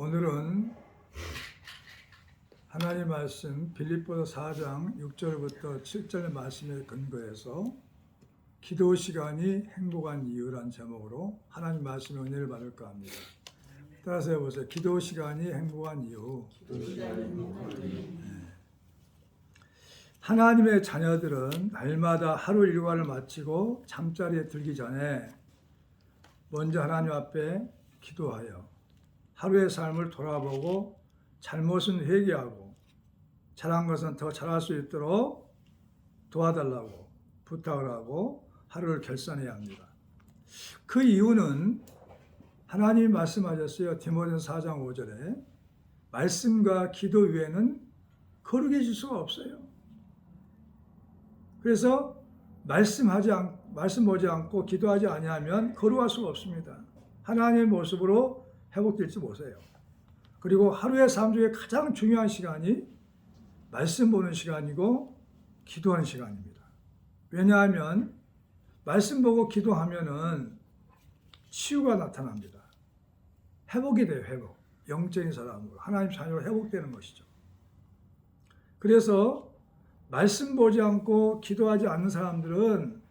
오늘은 하나님 말씀 빌립보서 4장 6절부터 7절의 말씀에 근거해서 기도 시간이 행복한 이유란 제목으로 하나님 말씀의 은혜를 받을까 합니다. 따라서 해보세요. 기도 시간이 행복한 이유. 하나님의 자녀들은 날마다 하루 일과를 마치고 잠자리에 들기 전에 먼저 하나님 앞에 기도하여 하루의 삶을 돌아보고 잘못은 회개하고 잘한 것은 더 잘할 수 있도록 도와달라고 부탁을 하고 하루를 결산해야 합니다. 그 이유는 하나님이 말씀하셨어요. 디모데전서 4장 5절에 말씀과 기도 외에는 거룩해질 수가 없어요. 그래서 말씀 보지 않고 기도하지 아니하면 거룩할 수가 없습니다. 하나님의 모습으로 회복될지 못해요. 그리고 하루의 삶 중에 가장 중요한 시간이 말씀 보는 시간이고 기도하는 시간입니다. 왜냐하면 말씀 보고 기도하면은 치유가 나타납니다. 회복이 돼요. 회복. 영적인 사람으로 하나님 자녀로 회복되는 것이죠. 그래서 말씀 보지 않고 기도하지 않는 사람들은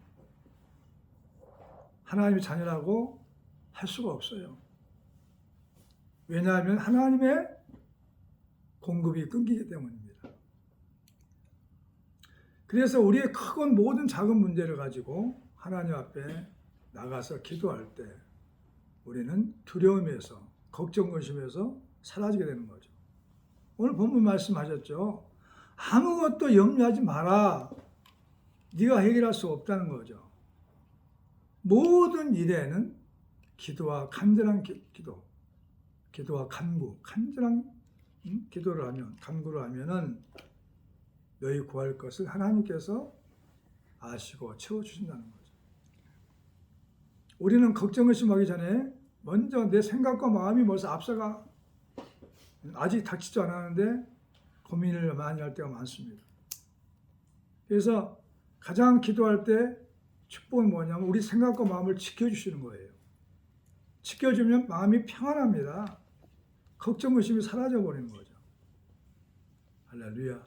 하나님의 자녀라고 할 수가 없어요. 왜냐하면 하나님의 공급이 끊기기 때문입니다. 그래서 우리의 크건 모든 작은 문제를 가지고 하나님 앞에 나가서 기도할 때 우리는 두려움에서 걱정, 근심에서 사라지게 되는 거죠. 오늘 본문 말씀하셨죠. 아무것도 염려하지 마라. 네가 해결할 수 없다는 거죠. 모든 일에는 기도와 간절한 기도와 간절한 기도를 하면, 간구를 하면은 너희 구할 것을 하나님께서 아시고 채워주신다는 거죠. 우리는 걱정 의심하기 전에 먼저 내 생각과 마음이 벌써 앞서가 아직 닥치지 않았는데 고민을 많이 할 때가 많습니다. 그래서 가장 기도할 때 축복은 뭐냐면 우리 생각과 마음을 지켜주시는 거예요. 지켜주면 마음이 평안합니다. 걱정 의심이 사라져버리는 거죠. 할렐루야.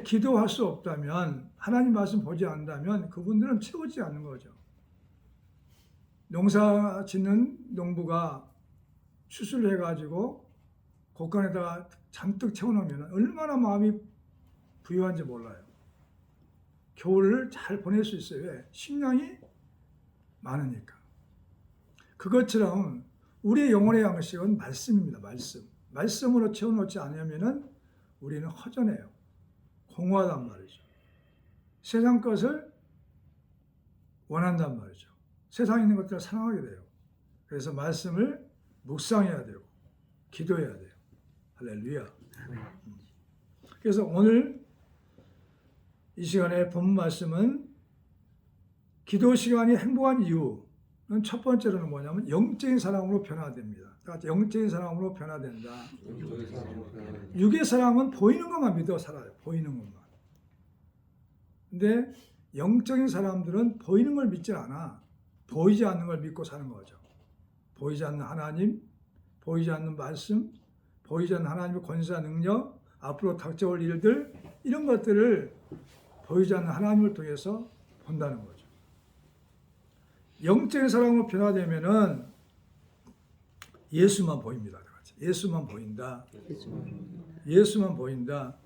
기도할 수 없다면, 하나님 말씀 보지 않는다면 그분들은 채우지 않는 거죠. 농사 짓는 농부가 추수를 해가지고 곡간에다가 잔뜩 채워놓으면 얼마나 마음이 부유한지 몰라요. 겨울을 잘 보낼 수 있어요. 왜? 식량이 많으니까. 그것처럼 우리의 영혼의 양식은 말씀입니다. 말씀으로 채워놓지 않으면 우리는 허전해요. 공허하단 말이죠. 세상 것을 원한단 말이죠. 세상에 있는 것들을 사랑하게 돼요. 그래서 말씀을 묵상해야 되고 기도해야 돼요. 할렐루야. 그래서 오늘 이 시간에 본 말씀은 기도 시간이 행복한 이유는 첫 번째로는 뭐냐면 영적인 사람으로 변화됩니다. 영적인 사람으로 변화된다. 육의 사람은 보이는 것만 믿어 살아요. 보이는 것만. 근데 영적인 사람들은 보이는 걸 믿지 않아. 보이지 않는 걸 믿고 사는 거죠. 보이지 않는 하나님, 보이지 않는 말씀, 보이지 않는 하나님의 권세와 능력, 앞으로 닥쳐올 일들, 이런 것들을 보이지 않는 하나님을 통해서 본다는 거죠. 영적인 사람으로 변화되면은 예수만 보입니다. 예수만 보인다. 예수만 보인다.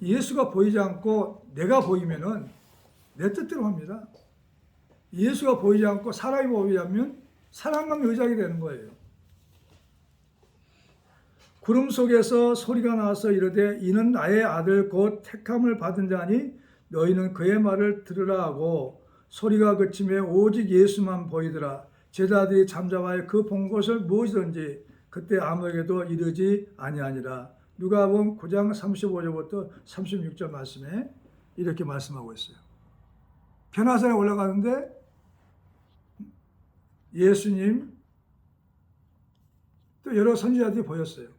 예수가 보이지 않고 내가 보이면은 내 뜻대로 합니다. 예수가 보이지 않고 사람이 보이면 사람만 의지하게 되는 거예요. 구름 속에서 소리가 나서 이르되 이는 나의 아들 곧 택함을 받은 자니 너희는 그의 말을 들으라 하고 소리가 그침에 오직 예수만 보이더라. 제자들이 잠잠하여 그 본 것을 무엇이든지 그때 아무에게도 이르지 아니하니라. 누가복음 9장 35절부터 36절 말씀에 이렇게 말씀하고 있어요. 변화산에 올라가는데 예수님 또 여러 선지자들이 보였어요.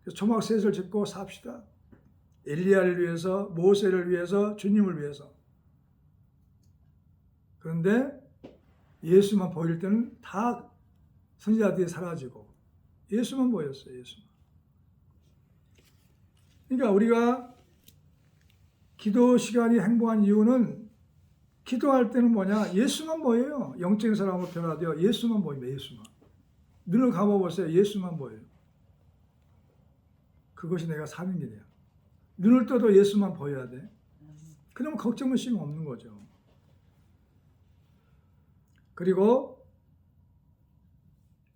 그래서 초막셋을 짓고 삽시다. 엘리야를 위해서, 모세를 위해서, 주님을 위해서. 그런데 예수만 보일 때는 다 선지자들이 사라지고 예수만 보였어요. 예수만. 그러니까 우리가 기도 시간이 행복한 이유는 기도할 때는 뭐냐? 예수만 보여요. 영적인 사람으로 변화되어 예수만 보입니다. 예수만. 눈을 감아보세요. 예수만 보여요. 그것이 내가 사는 길이야. 눈을 떠도 예수만 보여야 돼. 그러면 걱정 의심 없는 거죠. 그리고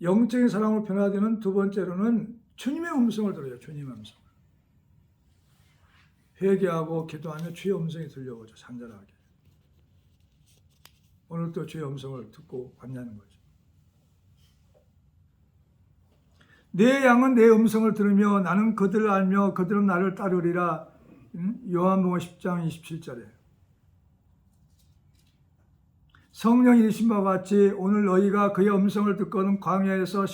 영적인 사람으로 변화되는 두 번째로는 주님의 음성을 들어요. 주님의 음성. 회개하고 기도하며 주의 음성이 들려오죠. 잔잔하게. 오늘 또 주의 음성을 듣고 왔냐는 거죠. 내 양은 내 음성을 들으며 나는 그들을 알며 그들은 나를 따르리라. 요한복음 10장 27절에. 성령이 이르신 바와 같이 오늘 너희가 그의 음성을 듣고는 광야에서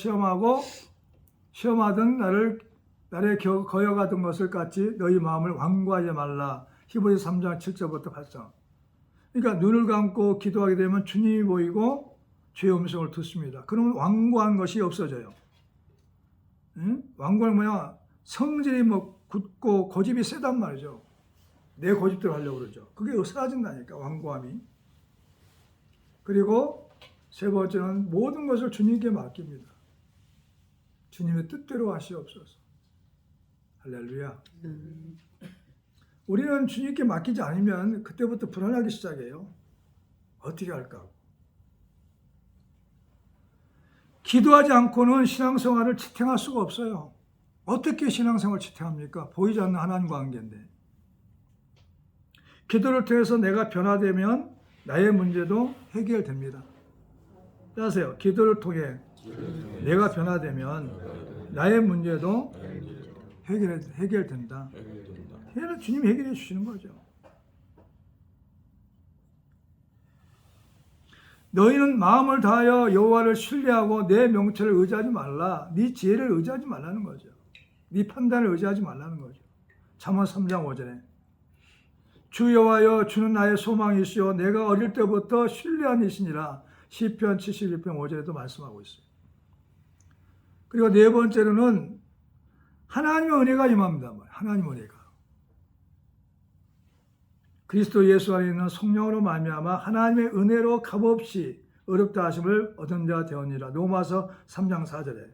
시험하던 나를 거여가던 것을 같이 너희 마음을 완고하지 말라. 히브리서 3장 7절부터 8절. 그러니까 눈을 감고 기도하게 되면 주님이 보이고 주의 음성을 듣습니다. 그러면 완고한 것이 없어져요. 완고는 뭐냐? 성질이 뭐 굳고 고집이 세단 말이죠. 내 고집대로 하려고 그러죠. 그게 사라진다니까, 완고함이. 그리고 세 번째는 모든 것을 주님께 맡깁니다. 주님의 뜻대로 하시옵소서. 할렐루야. 우리는 주님께 맡기지 않으면 그때부터 불안하기 시작해요. 어떻게 할까? 기도하지 않고는 신앙생활을 지탱할 수가 없어요. 어떻게 신앙생활을 지탱합니까? 보이지 않는 하나님 관계인데. 기도를 통해서 내가 변화되면 나의 문제도 해결됩니다. 따라서요. 기도를 통해 내가 변화되면 나의 문제도 해결된다. 주님이 해결해 주시는 거죠. 너희는 마음을 다하여 여호와를 신뢰하고 내 명철을 의지하지 말라. 네 지혜를 의지하지 말라는 거죠. 네 판단을 의지하지 말라는 거죠. 잠언 3장 5절에 주 여호와여 주는 나의 소망이시오 내가 어릴 때부터 신뢰한 이시니라. 시편 71편 5절에도 말씀하고 있어요. 그리고 네 번째로는 하나님의 은혜가 임합니다. 하나님의 은혜가. 그리스도 예수 안에 있는 성령으로 말미암아 하나님의 은혜로 값없이 어렵다 하심을 얻은 자가 되었느니라. 로마서 3장 4절에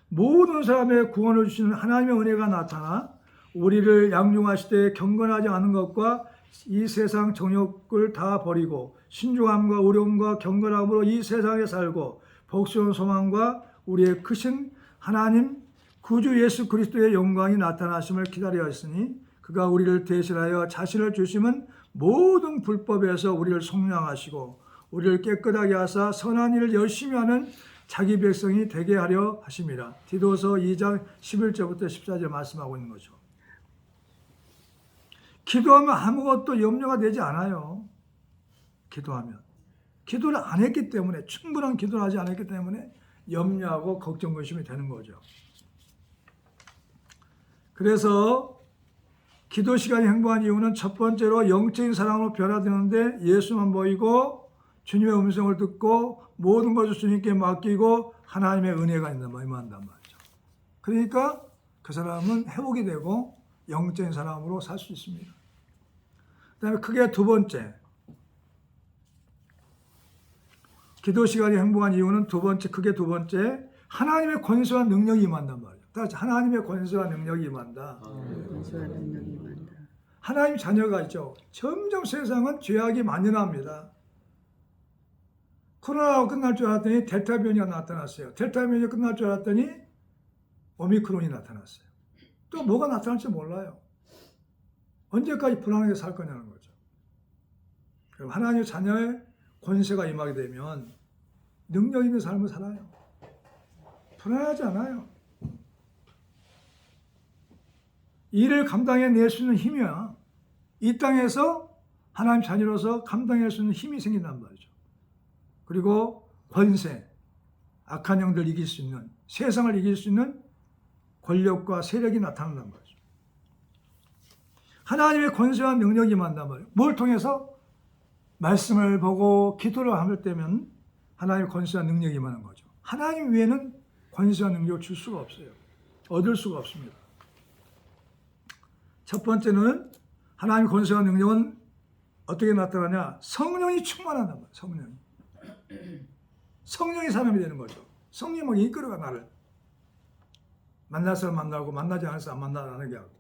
모든 사람의 구원을 주시는 하나님의 은혜가 나타나 우리를 양육하시되 경건하지 않은 것과 이 세상 정욕을 다 버리고 신중함과 의로움과 경건함으로 이 세상에 살고 복수의 소망과 우리의 크신 하나님 구주 예수 그리스도의 영광이 나타나심을 기다려 했으니 그가 우리를 대신하여 자신을 주심은 모든 불법에서 우리를 속량하시고 우리를 깨끗하게 하사 선한 일을 열심히 하는 자기 백성이 되게 하려 하심이라. 디도서 2장 11절부터 14절 말씀하고 있는 거죠. 기도하면 아무것도 염려가 되지 않아요. 기도하면. 기도를 안 했기 때문에, 충분한 기도를 하지 않았기 때문에 염려하고 걱정, 근심이 되는 거죠. 그래서 기도 시간이 행복한 이유는 첫 번째로 영적인 사랑으로 변화되는데 예수만 보이고 주님의 음성을 듣고 모든 것을 주님께 맡기고 하나님의 은혜가 임한단 말이죠. 그러니까 그 사람은 회복이 되고 영적인 사람으로 살 수 있습니다. 그 다음에 크게 두 번째, 기도 시간이 행복한 이유는 크게 두 번째, 하나님의 권세와 능력이 임한단 말이에요. 다시 하나님의 권세와 능력이 임한다. 하나님 자녀가 있죠. 점점 세상은 죄악이 만연합니다. 코로나가 끝날 줄 알았더니 델타 변이가 나타났어요. 델타 변이가 끝날 줄 알았더니 오미크론이 나타났어요. 또 뭐가 나타날지 몰라요. 언제까지 불안하게 살 거냐는 거죠. 그럼 하나님의 자녀의 권세가 임하게 되면 능력 있는 삶을 살아요. 불안하지 않아요. 일을 감당해낼 수 있는 힘이야. 이 땅에서 하나님 자녀로서 감당할 수 있는 힘이 생긴단 말이죠. 그리고 권세, 악한 영들 이길 수 있는, 세상을 이길 수 있는 권력과 세력이 나타난단 말이죠. 하나님의 권세와 능력이 임한단 말이에요. 뭘 통해서? 말씀을 보고 기도를 할 때면 하나님의 권세와 능력이 임하는 거죠. 하나님 외에는 권세와 능력을 줄 수가 없어요. 얻을 수가 없습니다. 첫 번째는 하나님의 권세와 능력은 어떻게 나타나냐? 성령이 충만하는 거예요. 성령이 사람이 되는 거죠. 성령이 막 이끌어가 나를. 만날 사람 만나고 만나지 않을 사람 만나게 하고.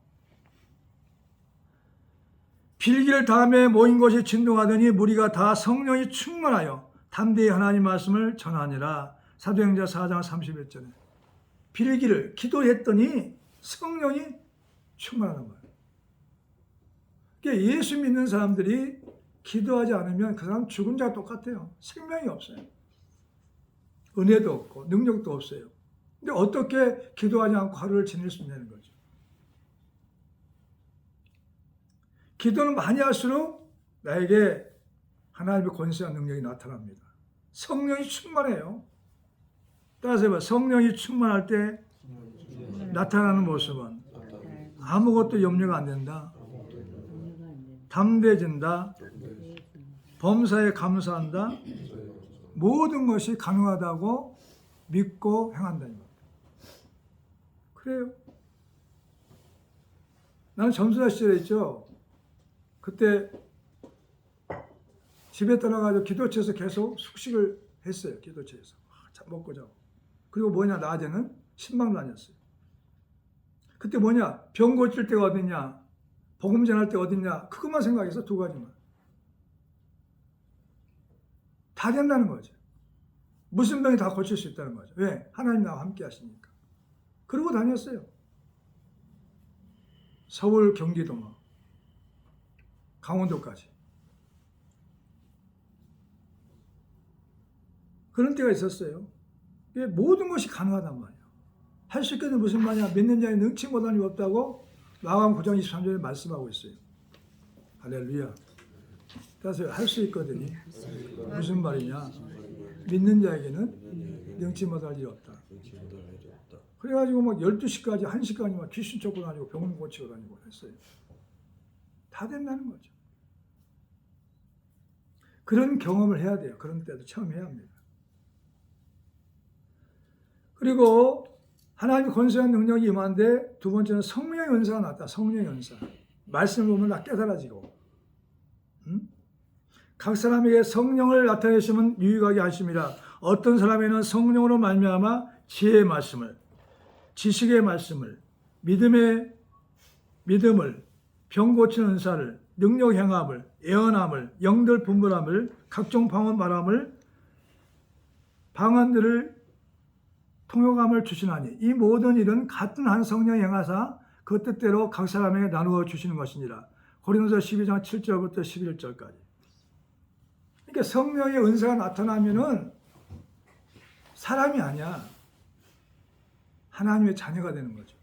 빌기를 다음에 모인 것이 진동하더니 무리가 다 성령이 충만하여 담대히 하나님 말씀을 전하니라. 사도행전 4장 31절에 빌기를 기도했더니 성령이 충만하는 거예요. 그러니까 예수 믿는 사람들이 기도하지 않으면 그 사람 죽은 자와 똑같아요. 생명이 없어요. 은혜도 없고 능력도 없어요. 근데 어떻게 기도하지 않고 하루를 지낼 수 있냐는 거죠. 기도는 많이 할수록 나에게 하나님의 권세와 능력이 나타납니다. 성령이 충만해요. 따라서 해봐. 성령이 충만할 때 나타나는 모습은 아무것도 염려가 안 된다. 담대해진다. 범사에 감사한다. 모든 것이 가능하다고 믿고 행한다는 겁니다. 그래요. 나는 전도사 시절에 있죠. 그때 집에 떠나가지고 기도처에서 계속 숙식을 했어요. 기도처에서. 먹고 자고. 그리고 뭐냐, 낮에는 신방 다녔어요. 그때 뭐냐, 병 고칠 때가 어딨냐, 복음 전할 때가 어딨냐, 그것만 생각해서 두 가지만. 다 된다는 거죠. 무슨 병이 다 고칠 수 있다는 거죠. 왜? 하나님 나와 함께 하시니까. 그러고 다녔어요. 서울, 경기도, 강원도까지. 그런 때가 있었어요. 모든 것이 가능하단 말이에요. 할 수 있겠는 무슨 말이야? 믿는 자에 능치 못한 일 없다고 마가복음 9장 23절에 말씀하고 있어요. 할렐루야. 따라서 할 수 있거든요. 무슨 말이냐? 믿는 자에게는 능치 못할 일이 없다. 그래가지고 막 12시까지 1시까지 막 귀신 쫓고 다니고 병원 고치고 다니고 했어요. 다 된다는 거죠. 그런 경험을 해야 돼요. 그런 때도 처음 해야 합니다. 그리고 하나님의 권세와 능력이 임한데 두 번째는 성령의 은사가 나왔다. 성령의 은사. 말씀을 보면 다 깨달아지고. 각 사람에게 성령을 나타내시면 유익하게 하심이라. 어떤 사람에는 성령으로 말미암아 지혜의 말씀을, 지식의 말씀을, 믿음을, 병 고치는 은사를, 능력 행함을, 예언함을, 영들 분별함을, 각종 방언 말함을, 방언들을 통역함을 주시나니 이 모든 일은 같은 한 성령이 행하사 그 뜻대로 각 사람에게 나누어 주시는 것이니라. 고린도서 12장 7절부터 11절까지. 그러니까 성령의 은사가 나타나면은 사람이 아니야. 하나님의 자녀가 되는 거죠.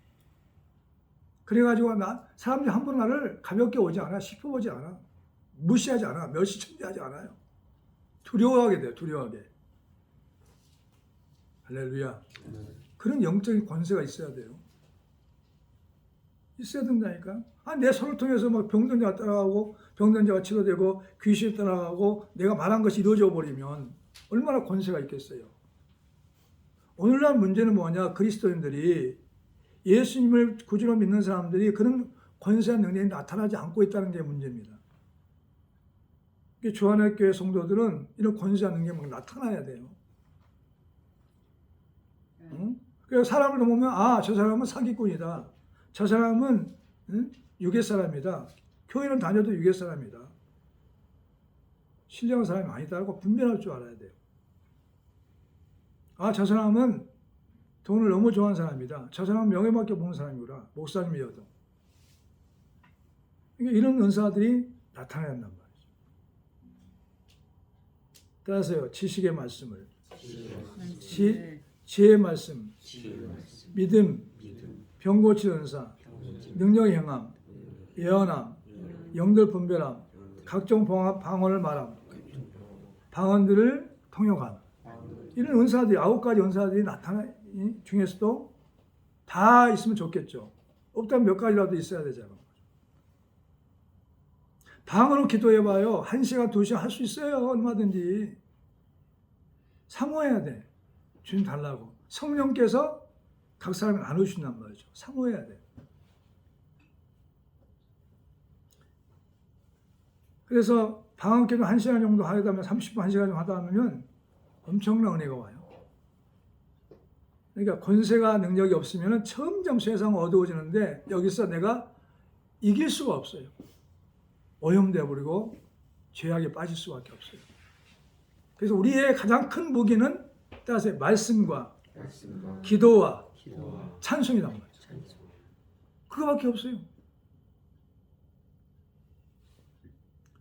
그래가지고 사람들이 함부로 나를 가볍게 오지 않아. 싶어보지 않아. 무시하지 않아. 멸시천대하지 않아요. 두려워하게 돼요. 두려워하게. 할렐루야. 그런 영적인 권세가 있어야 돼요. 있어야 된다니까. 내 손을 통해서 막 병든 자가 따라가고 병든 자가 치료되고 귀신이 떠나가고 내가 말한 것이 이루어져 버리면 얼마나 권세가 있겠어요. 오늘날 문제는 뭐냐? 그리스도인들이 예수님을 구주로 믿는 사람들이 그런 권세와 능력이 나타나지 않고 있다는 게 문제입니다. 주안의 교회 성도들은 이런 권세와 능력이 막 나타나야 돼요. 그래서 사람을 보면 저 사람은 사기꾼이다. 저 사람은 유괴 사람이다. 교회는 다녀도 유괴 사람이다. 신령한 사람이 아니다라고 분별할 줄 알아야 돼요. 저 사람은 돈을 너무 좋아하는 사람이다. 저 사람은 명예밖에 보는 사람이구나. 목사님이어도. 이런 은사들이 나타나야 한단 말이죠. 따라서요. 지식의 말씀을. 지혜의 말씀. 믿음. 병 고치는 은사. 능력 행함. 예언함. 영들 분별함. 각종 방언을 말함. 방언들을 통역함. 이런 은사들이 9가지 은사들이 중에서도 다 있으면 좋겠죠. 없다면 몇 가지라도 있어야 되잖아. 방언으로 기도해봐요. 1시간, 2시간 할 수 있어요. 얼마든지. 사모해야 돼. 주님 달라고. 성령께서 각 사람을 나누신단 말이죠. 사모해야 돼요. 그래서 방학기도 1시간 정도 하다 보면 30분 1시간 정도 하다 보면 엄청난 은혜가 와요. 그러니까 권세가 능력이 없으면 점점 세상은 어두워지는데 여기서 내가 이길 수가 없어요. 오염되어 버리고 죄악에 빠질 수밖에 없어요. 그래서 우리의 가장 큰 무기는 따라서 말씀과 기도와 찬송이란 말이에요. 그거밖에 없어요.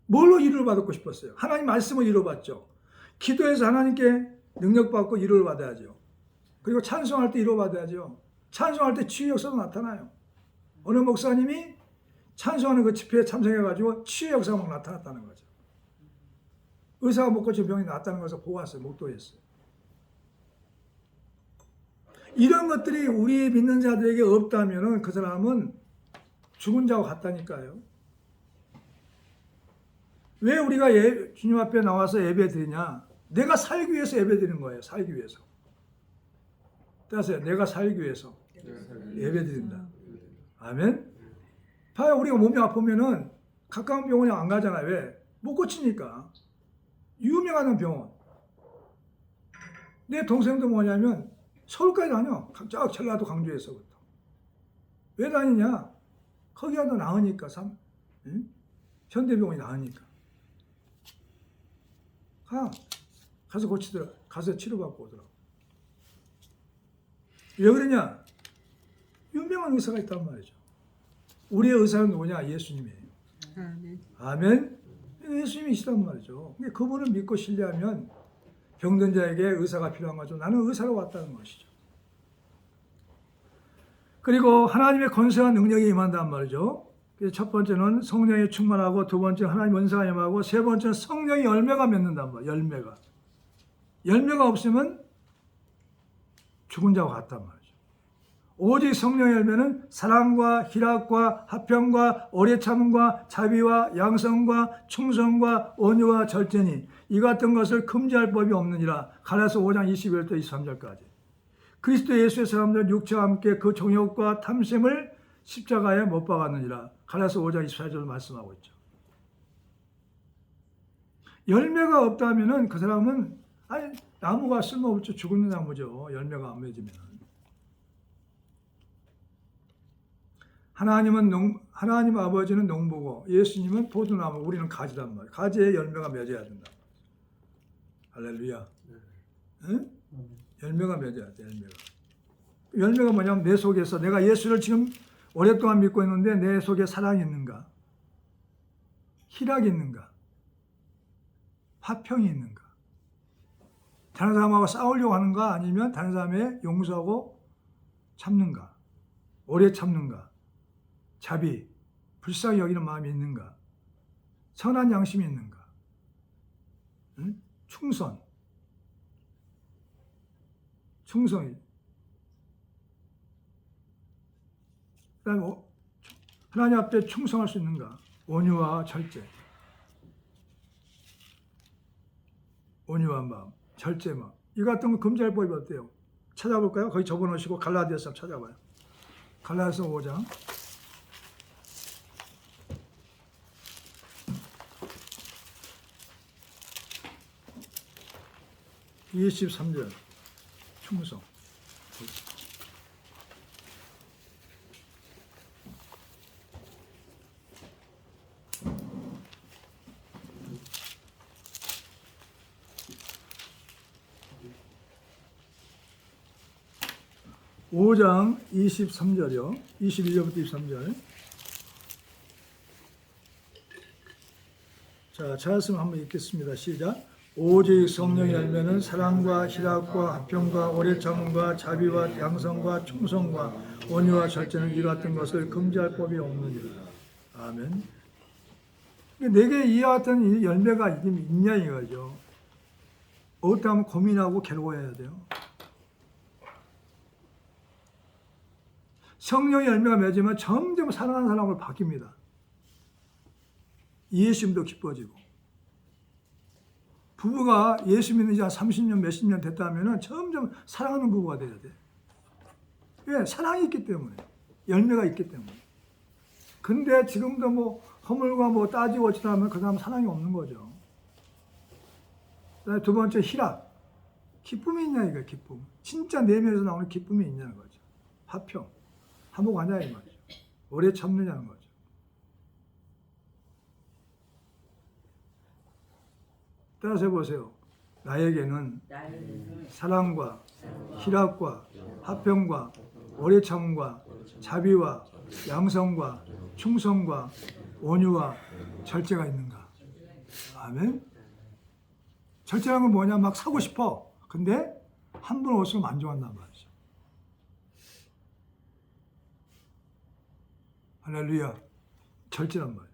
뭘로 위로를 받고 싶었어요? 하나님 말씀을 위로받죠. 기도해서 하나님께 능력받고 위로를 받아야죠. 그리고 찬송할 때 위로받아야죠. 찬송할 때 치유 역사도 나타나요. 어느 목사님이 찬송하는 그 집회에 참석해가지고 치유 역사가 막 나타났다는 거죠. 의사가 못 고친 병이 낫다는 것을 보고 왔어요. 목도했어요. 이런 것들이 우리 믿는 자들에게 없다면 그 사람은 죽은 자와 같다니까요. 왜 우리가 주님 앞에 나와서 예배 드리냐? 내가 살기 위해서 예배 드리는 거예요. 살기 위해서. 따라서 내가 살기 위해서 예배 드린다. 아멘. 봐요. 우리가 몸이 아프면은 가까운 병원에 안 가잖아요. 왜? 못 고치니까. 유명한 병원. 내 동생도 뭐냐면 서울까지 다녀. 쫙 전라도 광주에서부터. 왜 다니냐? 거기가 더 나으니까. 응? 현대병원이 나으니까. 가서 고치더라. 가서 치료받고 오더라. 왜 그러냐? 유명한 의사가 있단 말이죠. 우리의 의사는 누구냐? 예수님이에요. 아멘. 예수님이시단 말이죠. 그분을 믿고 신뢰하면 병든 자에게 의사가 필요한 거죠. 나는 의사로 왔다는 것이죠. 그리고 하나님의 권세와 능력이 임한단 말이죠. 첫 번째는 성령에 충만하고, 두 번째는 하나님 은사가 임하고, 세 번째는 성령의 열매가 맺는단 말이에요. 열매가 없으면 죽은 자와 같단 말이죠. 오직 성령의 열매는 사랑과 희락과 화평과 오래 참음과 자비와 양성과 충성과 온유와 절제니 이 같은 것을 금지할 법이 없느니라. 갈라디아서 5장 21절 23절까지. 그리스도 예수의 사람들은 육체와 함께 그 정욕과 탐심을 십자가에 못 박았느니라. 갈라디아서 5장 24절 말씀하고 있죠. 열매가 없다면은 그 사람은 나무가 쓸모없죠. 죽은 나무죠. 열매가 안 맺으면. 하나님 아버지는 농부고 예수님은 포도나무, 우리는 가지란 말이에요. 가지에 열매가 맺어야 된다. 할렐루야. 응? 열매가 맺어야 돼. 열매가 뭐냐면 내 속에서 내가 예수를 지금 오랫동안 믿고 있는데 내 속에 사랑이 있는가? 희락이 있는가? 화평이 있는가? 다른 사람하고 싸우려고 하는가? 아니면 다른 사람의 용서하고 참는가? 오래 참는가? 자비, 불쌍히 여기는 마음이 있는가? 선한 양심이 있는가? 응? 충성이. 그다음에 하나님 앞에 충성할 수 있는가? 온유와 절제. 온유한 마음, 절제 마음. 이 같은 거 금지할 법이 어때요? 찾아볼까요? 거기 적어놓으시고 갈라디아서 찾아봐요. 갈라디아서 5장. (23절) 충성. 5장 23절이요. 21절부터 23절. 자, 찾았으면 한번 읽겠습니다. 시작. 오직 성령의 열매는 사랑과 희락과 화평과 오래 참음과 자비와 양성과 충성과 온유와 절제는 이 같은 것을 금지할 법이 없느니라. 아멘. 내게 이와 같은 열매가 있냐 이거죠. 어떻다면 고민하고 괴로워해야 돼요. 성령의 열매가 맺으면 점점 사랑하는 사람으로 바뀝니다. 이해심도 깊어지고 부부가 예수 믿는 지 한 30년 몇십 년 됐다면 점점 사랑하는 부부가 돼야 돼. 왜? 사랑이 있기 때문에. 열매가 있기 때문에. 근데 지금도 뭐 허물과 뭐 따지고 어찌다 하면 그 다음 사랑이 없는 거죠. 두 번째 희락. 기쁨이 있냐 이거 기쁨. 진짜 내면에서 나오는 기쁨이 있냐는 거죠. 화평. 화목하냐 이 말이죠. 오래 참느냐는 거죠. 따라서 해보세요. 나에게는 사랑과 희락과 화평과 오래 참음과 자비와 양성과 충성과 온유와 절제가 있는가. 아멘. 절제라는 건 뭐냐? 막 사고 싶어. 근데 한 번 없으면 만족한단 말이죠. 할렐루야. 절제란 말이에요.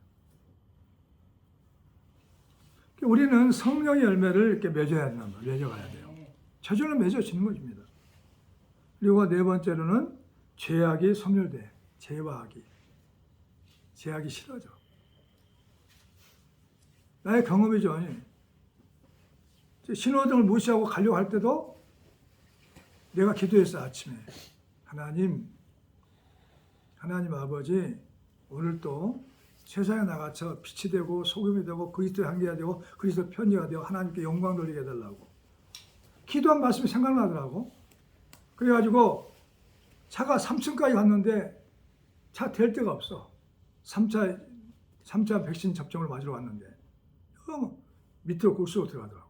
우리는 성령의 열매를 이렇게 맺어야 된단 말이에요. 맺어가야 돼요. 저절로 맺어지는 것입니다. 그리고 네 번째로는 죄악이 소멸돼. 죄악이 싫어져. 나의 경험이죠. 신호등을 무시하고 가려고 할 때도 내가 기도했어. 아침에 하나님 아버지, 오늘 또 세상에 나가서 빛이 되고 소금이 되고 그리스도의 향기가 되고 그리스도의 편지가 되고 하나님께 영광 돌리게 해달라고 기도한 말씀이 생각나더라고. 그래가지고 차가 3층까지 갔는데 차 댈 데가 없어. 3차 백신 접종을 맞으러 왔는데 밑으로 굴수로 들어가더라고.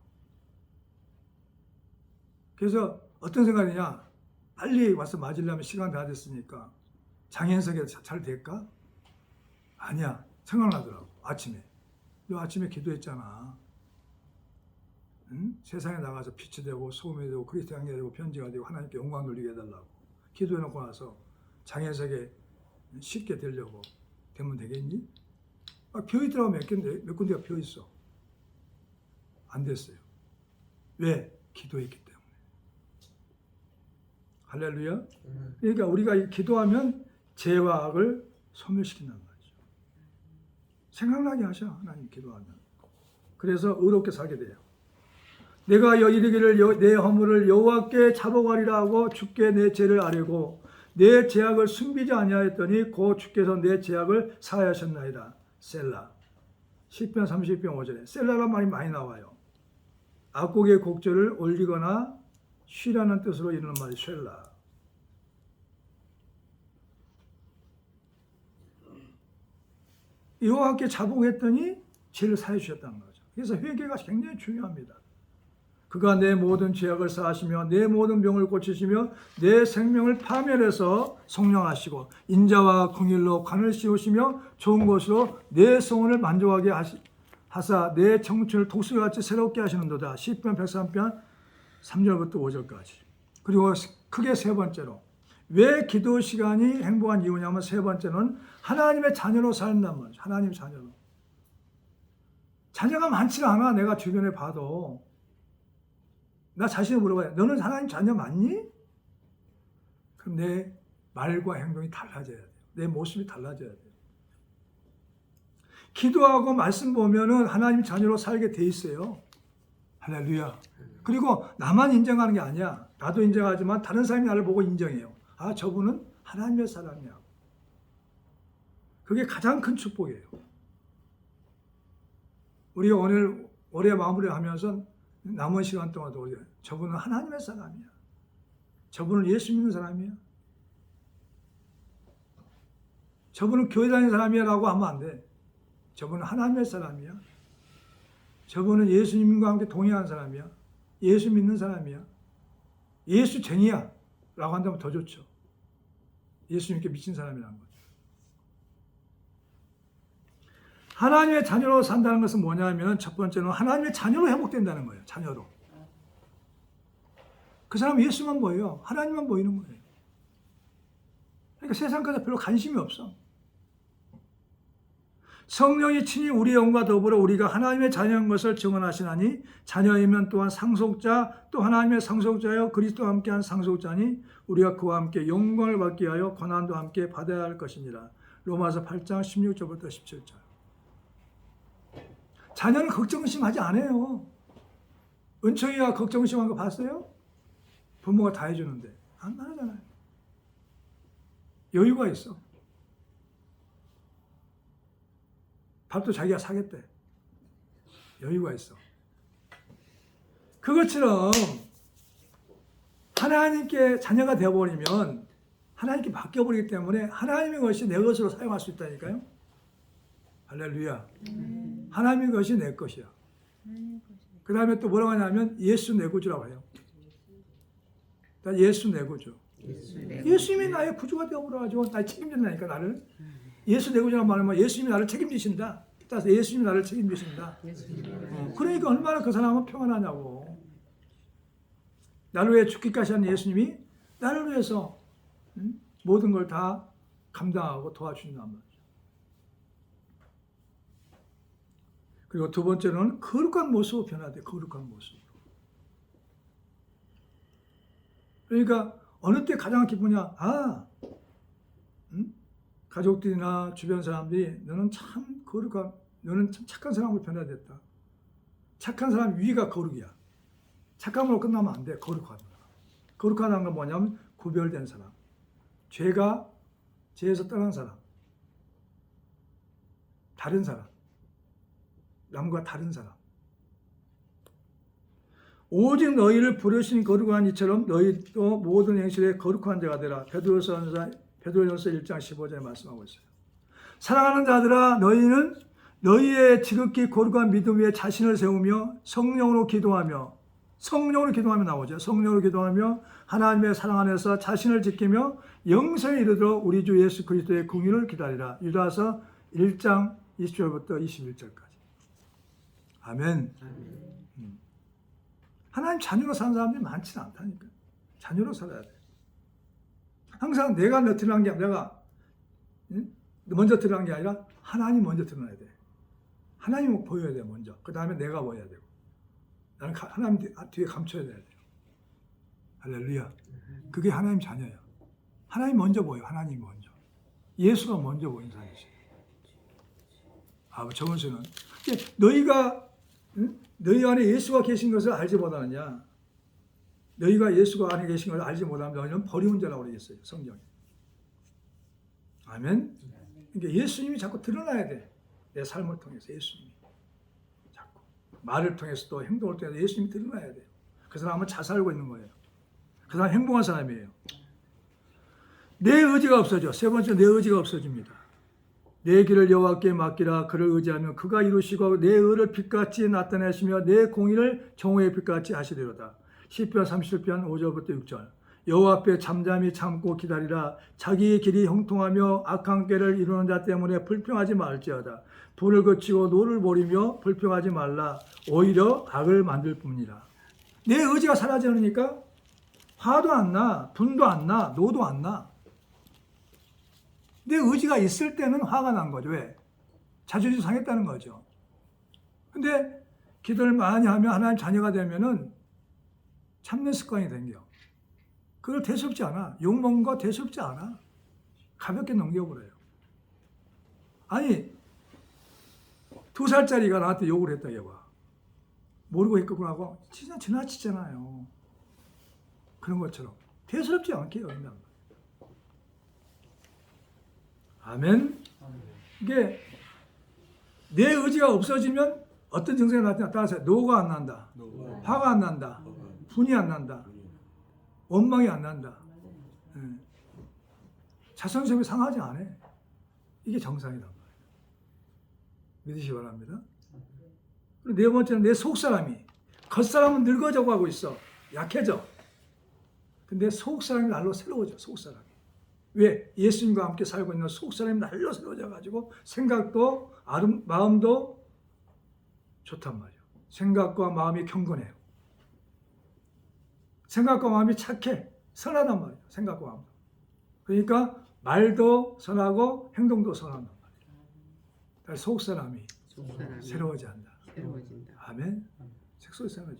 그래서 어떤 생각이냐, 빨리 와서 맞으려면 시간 다 됐으니까 장애인석에 잘 될까? 아니야. 생각나더라고. 아침에. 너 아침에 기도했잖아. 응? 세상에 나가서 빛이 되고 소금이 되고 그리스도 향기가 되고 편지가 되고 하나님께 영광 돌리게 해달라고 기도해놓고 나서 장애석에 쉽게 되려고 되면 되겠니? 비어있더라고. 몇 군데가 비어있어. 안 됐어요. 왜? 기도했기 때문에. 할렐루야. 그러니까 우리가 기도하면 죄와 악을 소멸시킨단 말이죠. 생각나게 하셔. 하나님 기도하면. 그래서 의롭게 살게 돼요. 내가 이르기를 내 허물을 여호와께 자복하리라 하고 주께 내 죄를 아뢰고 내 죄악을 숨기지 아니하였더니 곧 주께서 내 죄악을 사하셨나이다. 셀라. 시편 30편 5절에 셀라란 말이 많이 나와요. 악곡의 곡절을 올리거나 쉬라는 뜻으로 이르는 말이 셀라. 여호와께 자복했더니 죄를 사해 주셨다는 거죠. 그래서 회개가 굉장히 중요합니다. 그가 내 모든 죄악을 사하시며 내 모든 병을 고치시며 내 생명을 파멸해서 성령하시고 인자와 긍휼로 관을 씌우시며 좋은 것으로 내 성혼을 만족하게 하사 내 청춘을 독수리같이 새롭게 하시는도다. 시편 103편 3절부터 5절까지. 그리고 크게 세 번째로 왜 기도 시간이 행복한 이유냐면 세 번째는 하나님의 자녀로 산단 말이죠. 하나님 자녀로. 자녀가 많지가 않아. 내가 주변에 봐도. 나 자신을 물어봐요. 너는 하나님 자녀 맞니? 그럼 내 말과 행동이 달라져야 돼요. 내 모습이 달라져야 돼요. 기도하고 말씀 보면은 하나님 자녀로 살게 돼 있어요. 할렐루야. 그리고 나만 인정하는 게 아니야. 나도 인정하지만 다른 사람이 나를 보고 인정해요. 아, 저분은 하나님의 사람이야. 그게 가장 큰 축복이에요. 우리가 오늘 올해 마무리를 하면서 남은 시간 동안도 저분은 하나님의 사람이야. 저분은 예수 믿는 사람이야. 저분은 교회 다니는 사람이야 라고 하면 안 돼. 저분은 하나님의 사람이야. 저분은 예수님과 함께 동행한 사람이야. 예수 믿는 사람이야. 예수쟁이야 라고 한다면 더 좋죠. 예수님께 미친 사람이라는 거죠. 하나님의 자녀로 산다는 것은 뭐냐면 첫 번째는 하나님의 자녀로 회복된다는 거예요. 자녀로. 그 사람은 예수만 보여요. 하나님만 보이는 거예요. 그러니까 세상 것에 별로 관심이 없어. 성령이 친히 우리 영과 더불어 우리가 하나님의 자녀인 것을 증언하시나니 자녀이면 또한 상속자 또 하나님의 상속자여 그리스도와 함께한 상속자니 우리가 그와 함께 영광을 받게 하여 고난도 함께 받아야 할 것이니라. 로마서 8장 16절부터 17절. 자녀는 걱정 의심하지 않아요. 은총이가 걱정 심한 거 봤어요? 부모가 다 해주는데 안 하잖아요. 여유가 있어. 밥도 자기가 사겠대. 여유가 있어. 그것처럼 하나님께 자녀가 되어버리면 하나님께 바뀌어버리기 때문에 하나님의 것이 내 것으로 사용할 수 있다니까요. 할렐루야. 하나님의 것이 내 것이야. 그 다음에 또 뭐라고 하냐면 예수 내 구주라고 해요. 예수 내 구주. 예수님이 나의 구주가 되어버려가지고 날 책임진다니까, 나를. 예수 내 구주라고 말하면 예수님이 나를 책임지신다. 따라서 예수님이 나를 책임지신다. 그러니까 얼마나 그 사람은 평안하냐고. 나를 위해 죽기까지 한 예수님이 나를 위해서 모든 걸 다 감당하고 도와주신단 말이죠. 그리고 두 번째로는 거룩한 모습으로 변화돼. 거룩한 모습으로. 그러니까 어느 때 가장 기쁘냐? 가족들이나 주변 사람들이 너는 참 거룩한, 너는 참 착한 사람으로 변화됐다. 착한 사람 위가 거룩이야. 착함으로 끝나면 안 돼. 거룩하다. 거룩하다는 건 뭐냐면 구별된 사람. 죄에서 떠난 사람. 다른 사람. 남과 다른 사람. 오직 너희를 부르신 거룩한 이처럼 너희도 모든 행실에 거룩한 자가 되라. 베드로전서 1장 15절에 말씀하고 있어요. 사랑하는 자들아, 너희는 너희의 지극히 거룩한 믿음 위에 자신을 세우며 성령으로 기도하며 나오죠. 성령으로 기도하며 하나님의 사랑 안에서 자신을 지키며 영생에 이르도록 우리 주 예수 그리스도의 공의를 기다리라. 유다서 1장 20절부터 21절까지. 아멘. 하나님 자녀로 사는 사람들이 많지는 않다니까. 자녀로 살아야 돼. 항상 내가 드러난 게 내가 먼저 드러난 게 아니라 하나님 먼저 드러나야 돼. 하나님 보여야 돼 먼저. 그 다음에 내가 보여야 되고. 나는 하나님 뒤에 감춰야 돼요. 할렐루야. 그게 하나님 자녀야. 하나님 먼저 보여. 하나님 먼저. 예수가 먼저 보인 사람이지. 정은수는 너희가 너희 안에 예수가 계신 것을 알지 못하느냐? 너희가 예수가 안에 계신 것을 알지 못하면 너희는 버리운 자라고 그러겠어요. 성경에. 아멘. 그러니까 예수님이 자꾸 드러나야 돼. 내 삶을 통해서 예수님이. 자꾸. 말을 통해서 또 행동을 통해서 예수님이 드러나야 돼요. 그 사람은 잘 살고 있는 거예요. 그 사람은 행복한 사람이에요. 내 의지가 없어져. 세 번째, 내 의지가 없어집니다. 내 길을 여호와께 맡기라. 그를 의지하면 그가 이루시고 내 의를 빛같이 나타내시며 내 공의를 정오의 빛같이 하시리로다. 시편 37편 5절부터 6절. 여호와 앞에 잠잠히 참고 기다리라. 자기의 길이 형통하며 악한 꾀를 이루는 자 때문에 불평하지 말지어다. 불을 거치고 노를 버리며 불평하지 말라. 오히려 악을 만들 뿐이라. 내 의지가 사라지 않으니까 화도 안 나, 분도 안 나, 노도 안 나. 내 의지가 있을 때는 화가 난 거죠. 왜? 자존심 상했다는 거죠. 근데 기도를 많이 하면 하나님 자녀가 되면은 참는 습관이 생겨. 그걸 대수롭지 않아. 욕먹는 거 대수롭지 않아. 가볍게 넘겨버려요. 아니 2살짜리가 나한테 욕을 했다 얘가. 모르고 했거나 하고 진짜 지나치잖아요. 그런 것처럼 대수롭지 않게 여긴단 말이에요. 아멘. 이게 내 의지가 없어지면 어떤 증상이 나타나? 따라서 노가 안 난다. 화가 안 난다. 분이 안 난다. 원망이 안 난다. 자존심이 상하지 않아. 이게 정상이란 말이에요. 믿으시기 바랍니다. 그리고 네 번째는 내 속사람이. 겉사람은 늙어져 가고 있어. 약해져. 근데 속사람이 날로 새로워져. 속사람이. 왜? 예수님과 함께 살고 있는 속사람이 날로 새로워져 가지고 생각도 마음도 좋단 말이에요. 생각과 마음이 경건해요. 생각과 마음이 착해. 선하단 말이에요. 생각과 마음도. 그러니까 말도 선하고 행동도 선하단 말이에요. 속사람이 새로워져 한다. 아멘. 색소리 새로워져.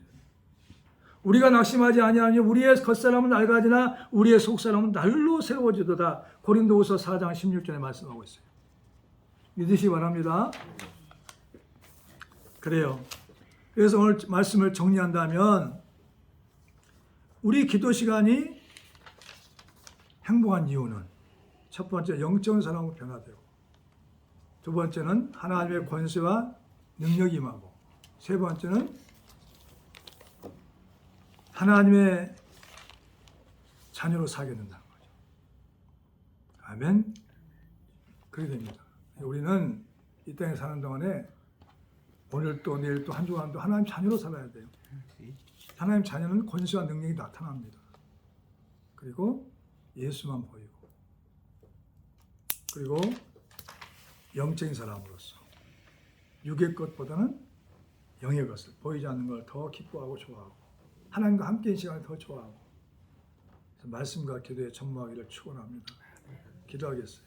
우리가 낙심하지 아니하니 우리의 겉사람은 낡아지나 우리의 속사람은 날로 새로워지도다. 고린도후서 4장 16절에 말씀하고 있어요. 믿으시기 바랍니다. 그래요. 그래서 오늘 말씀을 정리한다면 우리 기도 시간이 행복한 이유는 첫 번째 영적인 사람으로 변화되고, 두 번째는 하나님의 권세와 능력이 임하고, 세 번째는 하나님의 자녀로 살게 된다는 거죠. 아멘. 그렇게 됩니다. 우리는 이 땅에 사는 동안에 오늘 또 내일 또 한 주간도 하나님 자녀로 살아야 돼요. 하나님 자녀는 권세와 능력이 나타납니다. 그리고 예수만 보이고, 그리고 영적인 사람으로서 육의 것보다는 영의 것을, 보이지 않는 걸 더 기뻐하고 좋아하고, 하나님과 함께인 시간을 더 좋아하고, 그래서 말씀과 기도에 전무하기를 축원합니다. 기도하겠어요.